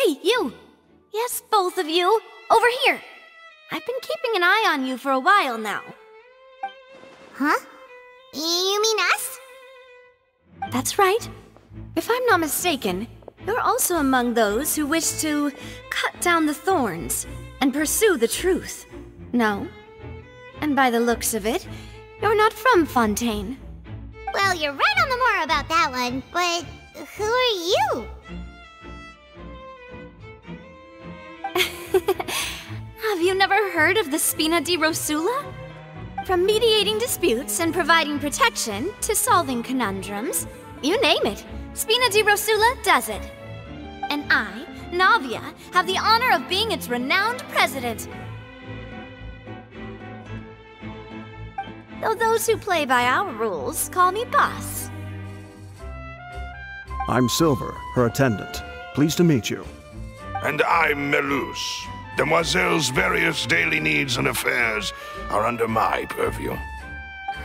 Hey, you! Yes, both of you! Over here! I've been keeping an eye on you for a while now. Huh? You mean us? That's right. If I'm not mistaken, you're also among those who wish to cut down the thorns and pursue the truth. No? And by the looks of it, you're not from Fontaine. Well, you're right on the more about that one, but who are you? Have you never heard of the Spina di Rosula? From mediating disputes and providing protection to solving conundrums, you name it, Spina di Rosula does it. And I, Navia, have the honor of being its renowned president. Though those who play by our rules call me boss. I'm Silver, her attendant. Pleased to meet you. And I'm Melus. Demoiselle's various daily needs and affairs are under my purview.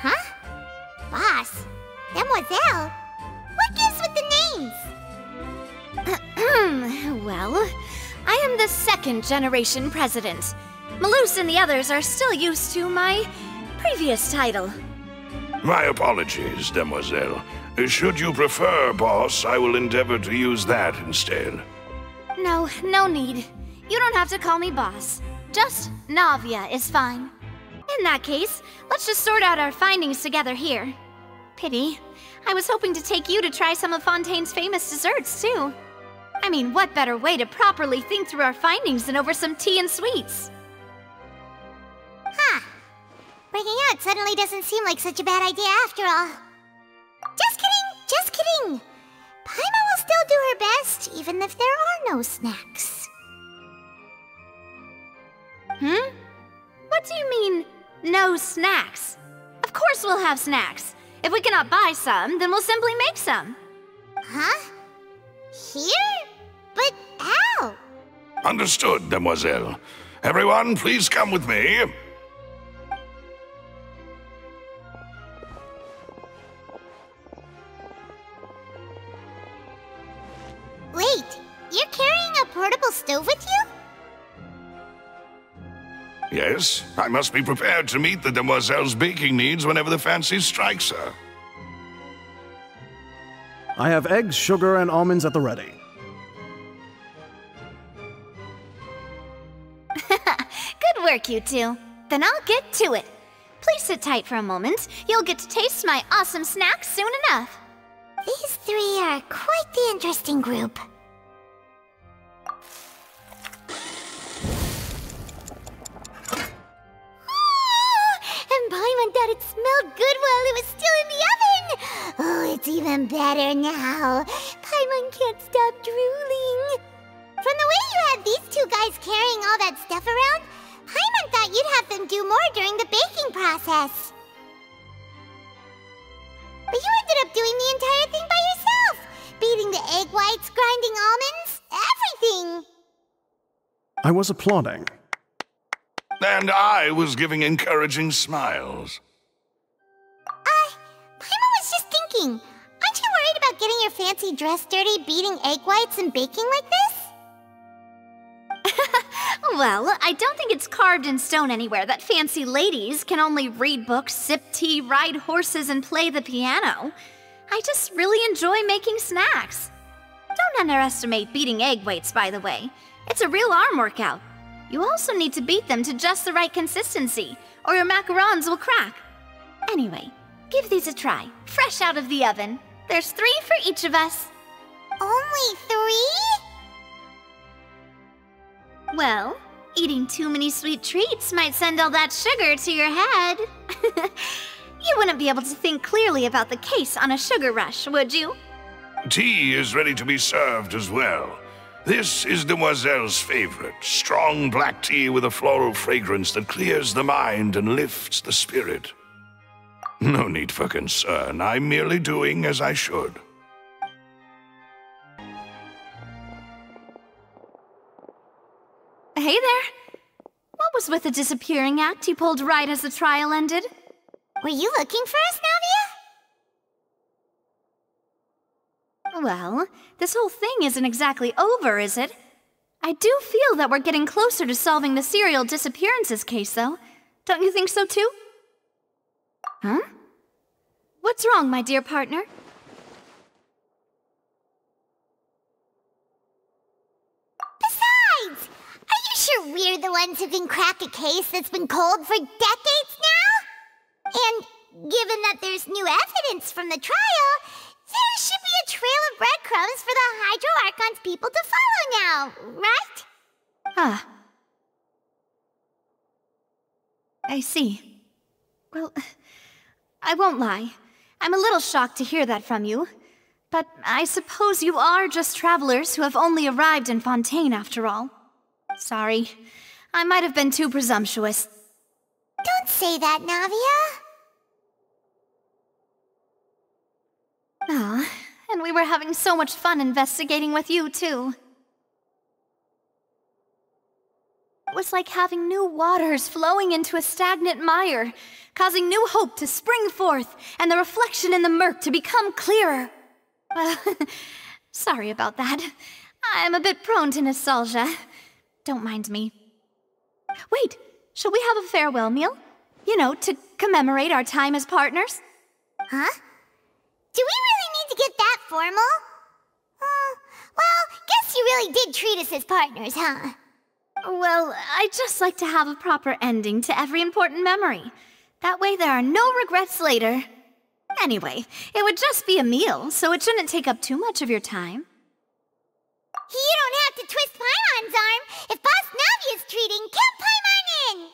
Huh? Boss? Demoiselle? What gives with the names? Well, I am the second generation president. Melus and the others are still used to my previous title. My apologies, Demoiselle. Should you prefer, boss, I will endeavor to use that instead. No, no need. You don't have to call me boss. Just Navia is fine. In that case, let's just sort out our findings together here. Pity. I was hoping to take you to try some of Fontaine's famous desserts, too. I mean, what better way to properly think through our findings than over some tea and sweets? Huh. Breaking out suddenly doesn't seem like such a bad idea after all. Just kidding, just kidding. Paimon will still do her best, even if there are no snacks. What do you mean, no snacks? Of course we'll have snacks. If we cannot buy some, then we'll simply make some. Huh? Here? But how? Understood, Demoiselle. Everyone, please come with me. Wait, you're carrying a portable stove with you? Yes, I must be prepared to meet the Demoiselle's baking needs whenever the fancy strikes her. I have eggs, sugar, and almonds at the ready. Good work, you two. Then I'll get to it. Please sit tight for a moment. You'll get to taste my awesome snacks soon enough. These three are quite the interesting group. And Paimon thought it smelled good while it was still in the oven! Oh, it's even better now. Paimon can't stop drooling. From the way you had these two guys carrying all that stuff around, Paimon thought you'd have them do more during the baking process. But you ended up doing the entire thing by yourself! Beating the egg whites, grinding almonds, everything! I was applauding. And I was giving encouraging smiles. Paimon was just thinking, aren't you worried about getting your fancy dress dirty beating egg whites and baking like this? Well, I don't think it's carved in stone anywhere that fancy ladies can only read books, sip tea, ride horses, and play the piano. I just really enjoy making snacks. Don't underestimate beating egg whites, by the way. It's a real arm workout. You also need to beat them to just the right consistency, or your macarons will crack. Anyway, give these a try, fresh out of the oven. There's 3 for each of us. Only 3? Well, eating too many sweet treats might send all that sugar to your head. You wouldn't be able to think clearly about the case on a sugar rush, would you? Tea is ready to be served as well. This is Demoiselle's favorite, strong black tea with a floral fragrance that clears the mind and lifts the spirit. No need for concern, I'm merely doing as I should. Hey there! What was with the disappearing act you pulled right as the trial ended? Were you looking for us, Navia? Well, this whole thing isn't exactly over, is it? I do feel that we're getting closer to solving the serial disappearances case, though. Don't you think so, too? Huh? What's wrong, my dear partner? Besides, are you sure we're the ones who can crack a case that's been cold for decades now? And given that there's new evidence from the trial, there should be a trail of breadcrumbs for the Hydro Archon's people to follow now, right? Ah. I see. Well, I won't lie. I'm a little shocked to hear that from you. But I suppose you are just travelers who have only arrived in Fontaine after all. Sorry. I might have been too presumptuous. Don't say that, Navia. Ah, and we were having so much fun investigating with you, too. It was like having new waters flowing into a stagnant mire, causing new hope to spring forth, and the reflection in the murk to become clearer. Well, sorry about that. I'm a bit prone to nostalgia. Don't mind me. Wait, shall we have a farewell meal? You know, to commemorate our time as partners? Huh? Do we really need to get that formal? Well, guess you really did treat us as partners, huh? Well, I'd just like to have a proper ending to every important memory. That way there are no regrets later. Anyway, it would just be a meal, so it shouldn't take up too much of your time. You don't have to twist Paimon's arm. If Boss Navia's treating, count Paimon in!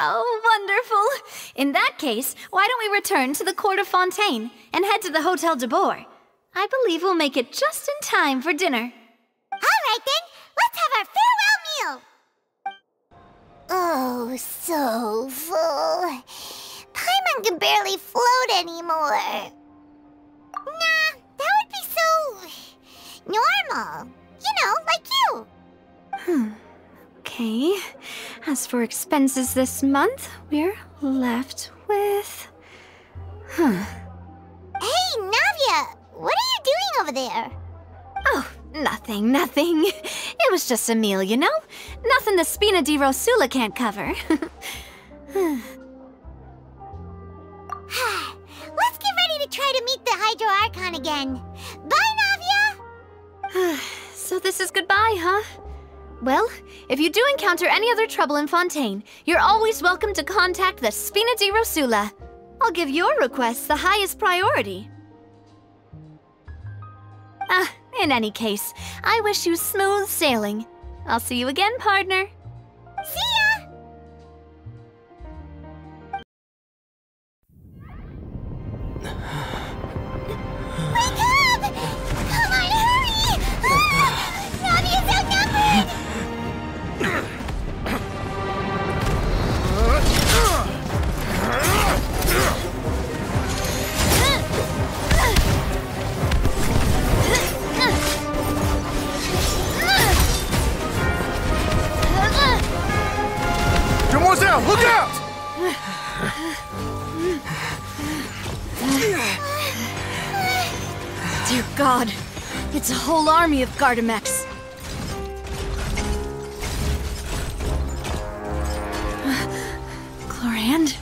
Oh, wonderful! In that case, why don't we return to the court of Fontaine and head to the Hotel de Boer? I believe we'll make it just in time for dinner. All right then, let's have our farewell meal! Oh, so full. Paimon can barely float anymore. Nah, that would be so... normal. You know, like you. Okay. As for expenses this month, we're left with... Hey, Navia! What are you doing over there? Oh, nothing. It was just a meal, you know? Nothing the Spina di Rosula can't cover. Let's get ready to try to meet the Hydro Archon again. Bye, Navia! So this is goodbye, huh? Well, if you do encounter any other trouble in Fontaine, you're always welcome to contact the Spina di Rosula. I'll give your requests the highest priority. In any case, I wish you smooth sailing. I'll see you again, partner. See ya! Wake up! Come on, hurry! Navia's outnumbered! Demoiselle, look out! Dear God, it's a whole army of Gardamex. Chlorand?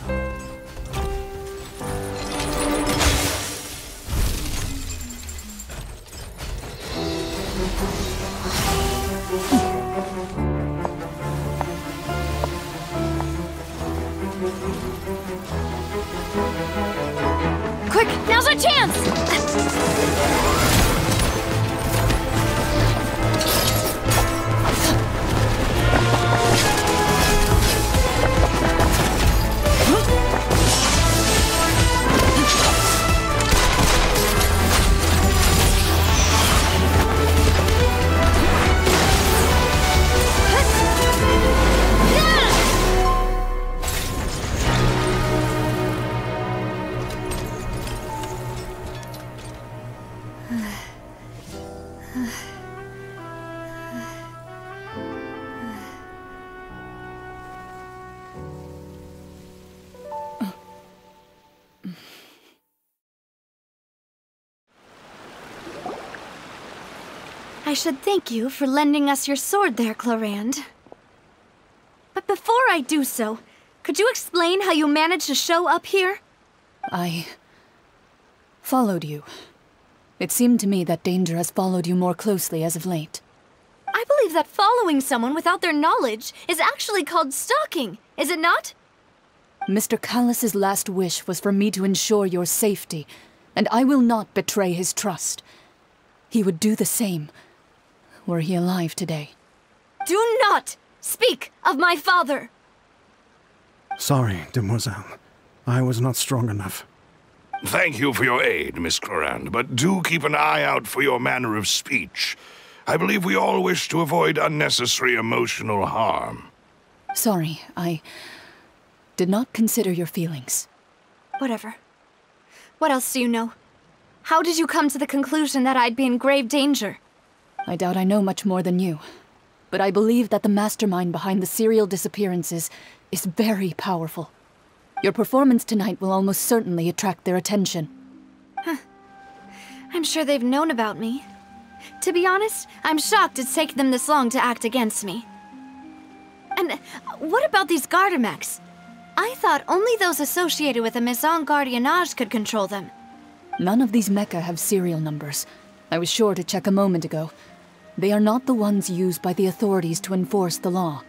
Quick, now's our chance! I should thank you for lending us your sword there, Clarand. But before I do so, could you explain how you managed to show up here? I followed you. It seemed to me that danger has followed you more closely as of late. I believe that following someone without their knowledge is actually called stalking, is it not? Mr. Callus's last wish was for me to ensure your safety, and I will not betray his trust. He would do the same, were he alive today. Do not speak of my father! Sorry, demoiselle. I was not strong enough. Thank you for your aid, Miss Clarand, but do keep an eye out for your manner of speech. I believe we all wish to avoid unnecessary emotional harm. Sorry, I did not consider your feelings. Whatever. What else do you know? How did you come to the conclusion that I'd be in grave danger? I doubt I know much more than you, but I believe that the mastermind behind the serial disappearances is very powerful. Your performance tonight will almost certainly attract their attention. I'm sure they've known about me. To be honest, I'm shocked it's taken them this long to act against me. And what about these Gardamex? I thought only those associated with the Maison Gardiennage could control them. None of these mecha have serial numbers. I was sure to check a moment ago. They are not the ones used by the authorities to enforce the law.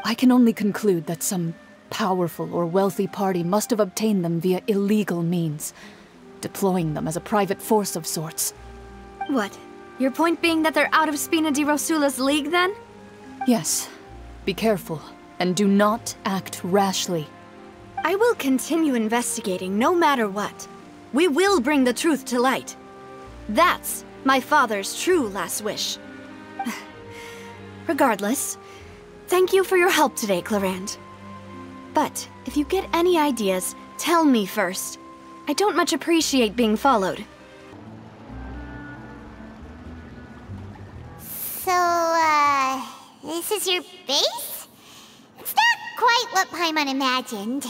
I can only conclude that some powerful or wealthy party must have obtained them via illegal means, deploying them as a private force of sorts. What? Your point being that they're out of Spina di Rosula's league, then? Yes. Be careful, and do not act rashly. I will continue investigating no matter what. We will bring the truth to light. That's my father's true last wish. Regardless, thank you for your help today, Clarand. But if you get any ideas, tell me first. I don't much appreciate being followed. So, this is your base? It's not quite what Paimon imagined.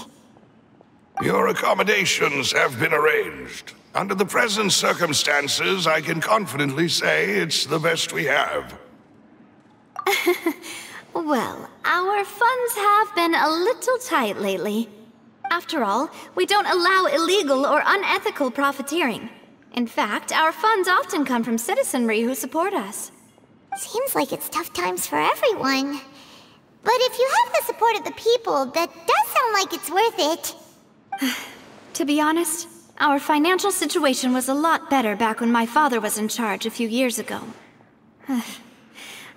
Your accommodations have been arranged. Under the present circumstances, I can confidently say it's the best we have. Well, our funds have been a little tight lately. After all, we don't allow illegal or unethical profiteering. In fact, our funds often come from citizenry who support us. Seems like it's tough times for everyone. But if you have the support of the people, that does sound like it's worth it. To be honest, our financial situation was a lot better back when my father was in charge a few years ago.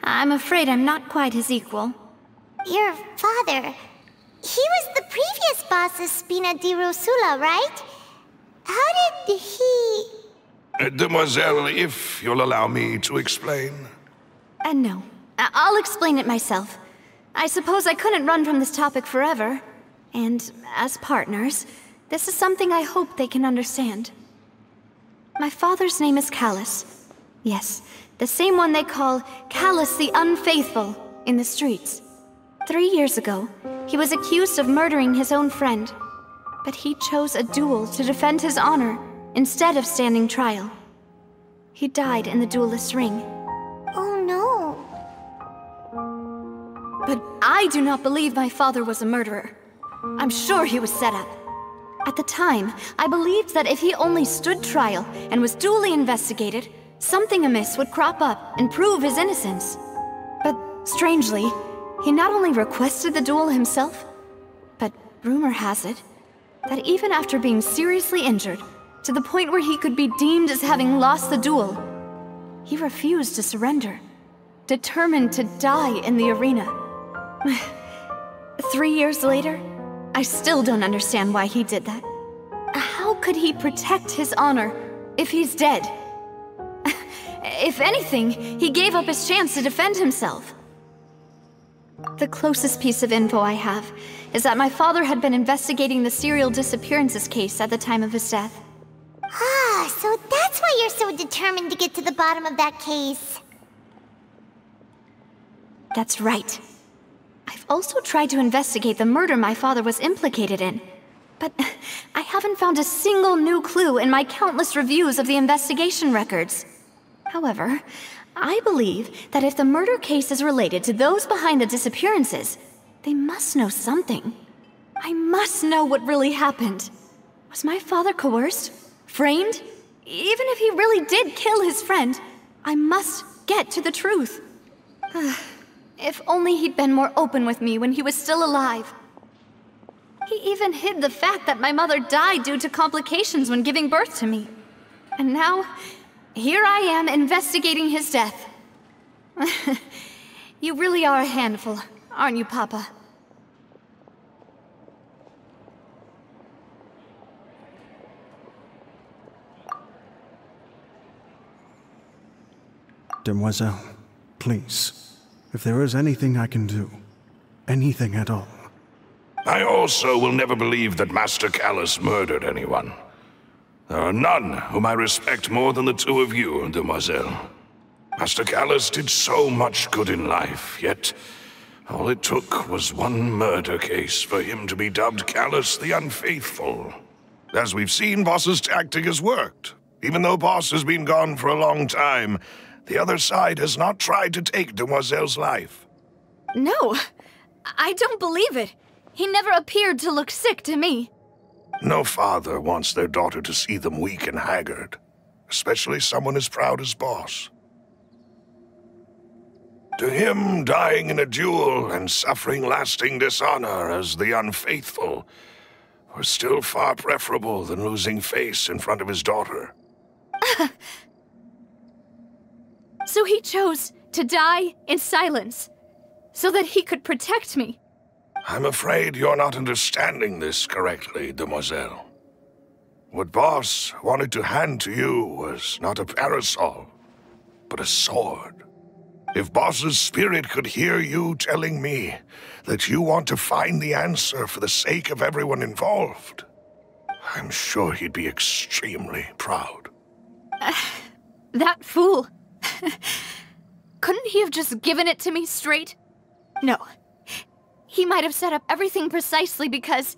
I'm afraid I'm not quite his equal. Your father... he was the previous boss of Spina di Rosula, right? How did he... Demoiselle, if you'll allow me to explain. No. I'll explain it myself. I suppose I couldn't run from this topic forever. And as partners, this is something I hope they can understand. My father's name is Callus. Yes, the same one they call Callus the Unfaithful in the streets. 3 years ago, he was accused of murdering his own friend. But he chose a duel to defend his honor instead of standing trial. He died in the duelist's ring. Oh no. But I do not believe my father was a murderer. I'm sure he was set up. At the time, I believed that if he only stood trial and was duly investigated, something amiss would crop up and prove his innocence. But strangely, he not only requested the duel himself, but rumor has it that even after being seriously injured, to the point where he could be deemed as having lost the duel, he refused to surrender, determined to die in the arena. 3 years later, I still don't understand why he did that. How could he protect his honor if he's dead? If anything, he gave up his chance to defend himself. The closest piece of info I have is that my father had been investigating the serial disappearances case at the time of his death. Ah, so that's why you're so determined to get to the bottom of that case. That's right. I've also tried to investigate the murder my father was implicated in, but I haven't found a single new clue in my countless reviews of the investigation records. However, I believe that if the murder case is related to those behind the disappearances, they must know something. I must know what really happened. Was my father coerced? Framed? Even if he really did kill his friend, I must get to the truth. If only he'd been more open with me when he was still alive. He even hid the fact that my mother died due to complications when giving birth to me. And now, here I am investigating his death. You really are a handful, aren't you, Papa? Demoiselle, please, if there is anything I can do, anything at all. I also will never believe that Master Callus murdered anyone. There are none whom I respect more than the two of you, Demoiselle. Master Callus did so much good in life, yet all it took was one murder case for him to be dubbed Callus the Unfaithful. As we've seen, Boss's tactic has worked. Even though Boss has been gone for a long time, the other side has not tried to take Demoiselle's life. No, I don't believe it. He never appeared to look sick to me. No father wants their daughter to see them weak and haggard, especially someone as proud as Boss. To him, dying in a duel and suffering lasting dishonor as the Unfaithful were still far preferable than losing face in front of his daughter. So he chose to die in silence, so that he could protect me. I'm afraid you're not understanding this correctly, Demoiselle. What Boss wanted to hand to you was not a parasol, but a sword. If Boss's spirit could hear you telling me that you want to find the answer for the sake of everyone involved, I'm sure he'd be extremely proud. That fool. Couldn't he have just given it to me straight? No. He might have set up everything precisely because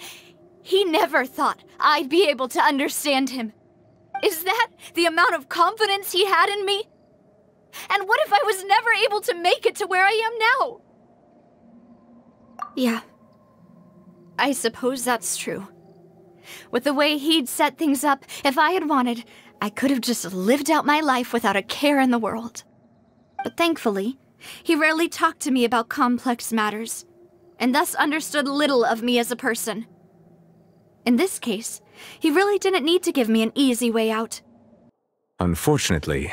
he never thought I'd be able to understand him. Is that the amount of confidence he had in me? And what if I was never able to make it to where I am now? Yeah. I suppose that's true. With the way he'd set things up, if I had wanted, I could have just lived out my life without a care in the world. But thankfully, he rarely talked to me about complex matters, and thus understood little of me as a person. In this case, he really didn't need to give me an easy way out. Unfortunately,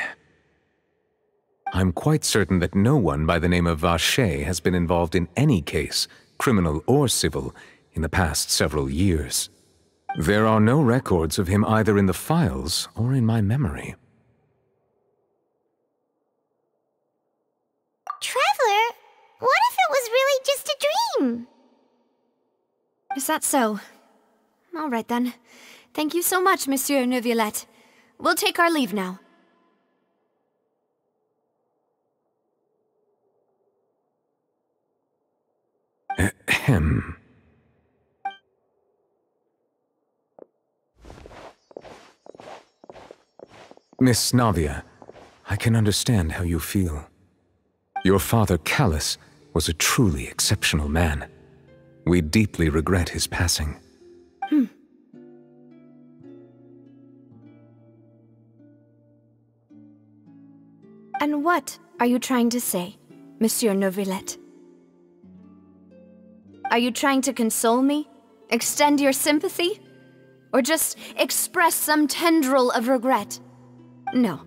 I'm quite certain that no one by the name of Vacher has been involved in any case, criminal or civil, in the past several years. There are no records of him either in the files or in my memory. Traveler, what if it was really just a dream? Is that so? All right then. Thank you so much, Monsieur Neuvillette. We'll take our leave now. Ahem. Miss Navia, I can understand how you feel. Your father, Callus, was a truly exceptional man. We deeply regret his passing. And what are you trying to say, Monsieur Neuvillette? Are you trying to console me? Extend your sympathy? Or just express some tendril of regret? No.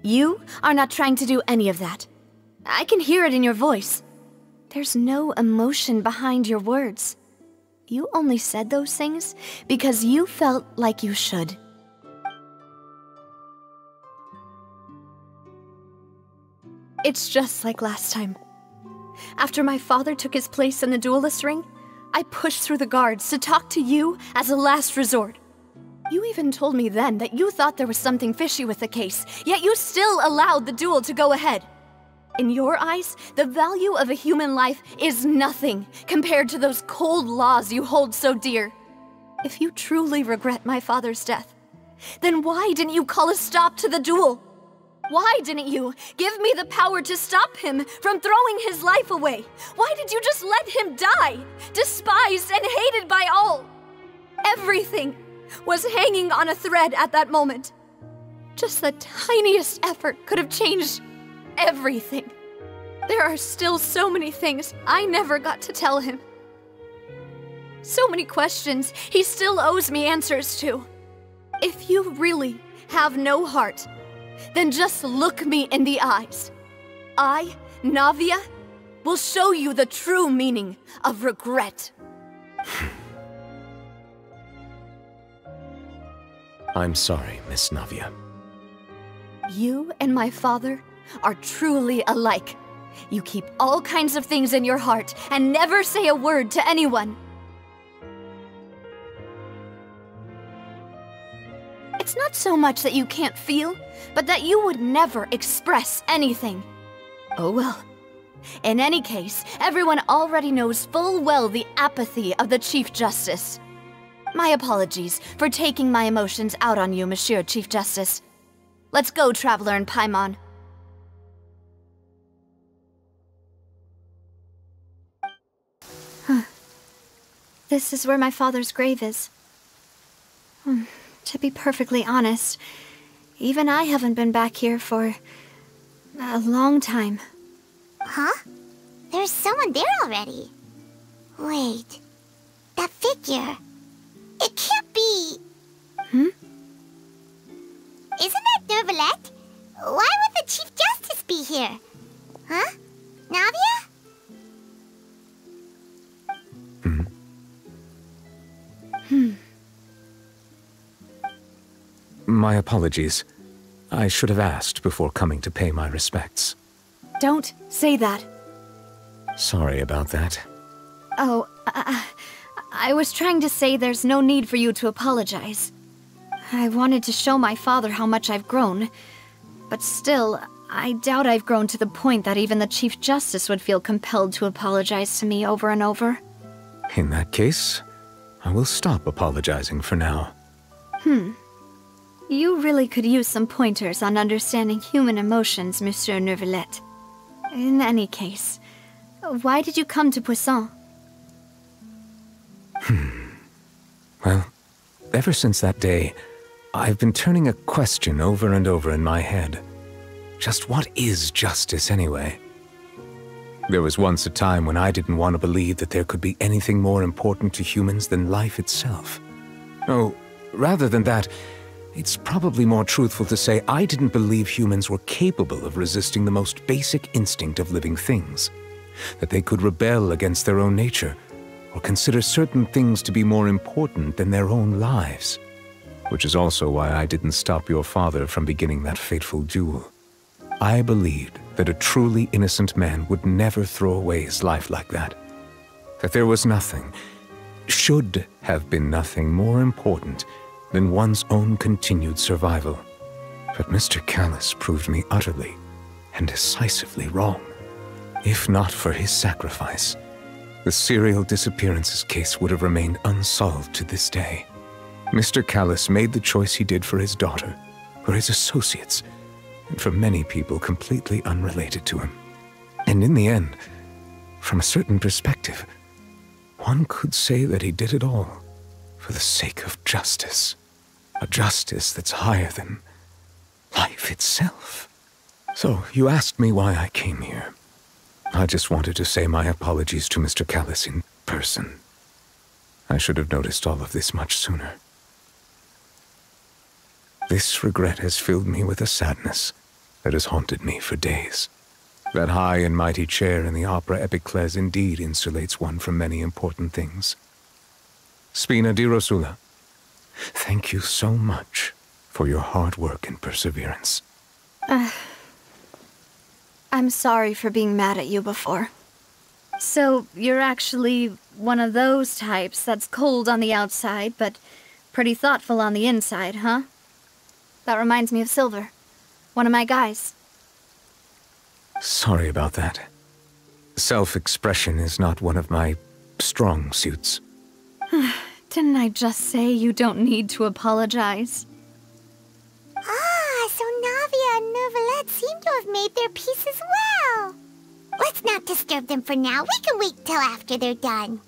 You are not trying to do any of that. I can hear it in your voice. There's no emotion behind your words. You only said those things because you felt like you should. It's just like last time. After my father took his place in the duelist ring, I pushed through the guards to talk to you as a last resort. You even told me then that you thought there was something fishy with the case, yet you still allowed the duel to go ahead. In your eyes, the value of a human life is nothing compared to those cold laws you hold so dear. If you truly regret my father's death, then why didn't you call a stop to the duel? Why didn't you give me the power to stop him from throwing his life away? Why did you just let him die, despised and hated by all? Everything was hanging on a thread at that moment. Just the tiniest effort could have changed everything. There are still so many things I never got to tell him. So many questions he still owes me answers to. If you really have no heart, then just look me in the eyes. I, Navia, will show you the true meaning of regret. I'm sorry, Miss Navia. You and my father are truly alike. You keep all kinds of things in your heart and never say a word to anyone. It's not so much that you can't feel, but that you would never express anything. Oh well. In any case, everyone already knows full well the apathy of the Chief Justice. My apologies for taking my emotions out on you, Monsieur Chief Justice. Let's go, Traveler and Paimon. This is where my father's grave is. To be perfectly honest, even I haven't been back here for a long time. Huh? There's someone there already. Wait, that figure. It can't be. Hmm? Isn't that Neuvillette? Why would the Chief Justice be here? Huh? Navia? My apologies. I should have asked before coming to pay my respects. Don't say that. Sorry about that. Oh, I was trying to say there's no need for you to apologize. I wanted to show my father how much I've grown, but still, I doubt I've grown to the point that even the Chief Justice would feel compelled to apologize to me over and over. In that case, I will stop apologizing for now. You really could use some pointers on understanding human emotions, Monsieur Neuvillette. In any case, why did you come to Poisson? Well, ever since that day, I've been turning a question over and over in my head. Just what is justice anyway? There was once a time when I didn't want to believe that there could be anything more important to humans than life itself. Oh, rather than that, it's probably more truthful to say I didn't believe humans were capable of resisting the most basic instinct of living things. That they could rebel against their own nature, or consider certain things to be more important than their own lives. Which is also why I didn't stop your father from beginning that fateful duel. I believed that a truly innocent man would never throw away his life like that. That there was nothing, should have been nothing more important than one's own continued survival. But Mr. Callis proved me utterly and decisively wrong. If not for his sacrifice, the serial disappearances case would have remained unsolved to this day. Mr. Callis made the choice he did for his daughter, for his associates, and for many people completely unrelated to him. And in the end, from a certain perspective, one could say that he did it all for the sake of justice. A justice that's higher than life itself. So, you asked me why I came here. I just wanted to say my apologies to Mr. Callis in person. I should have noticed all of this much sooner. This regret has filled me with a sadness that has haunted me for days. That high and mighty chair in the opera Epiclese indeed insulates one from many important things. Spina di Rosula, thank you so much for your hard work and perseverance. I'm sorry for being mad at you before. So, you're actually one of those types that's cold on the outside, but pretty thoughtful on the inside, huh? That reminds me of Silver, one of my guys. Sorry about that. Self-expression is not one of my strong suits. Didn't I just say you don't need to apologize? Ah, so Navia and Neuvillette seem to have made their peace as well. Let's not disturb them for now. We can wait till after they're done.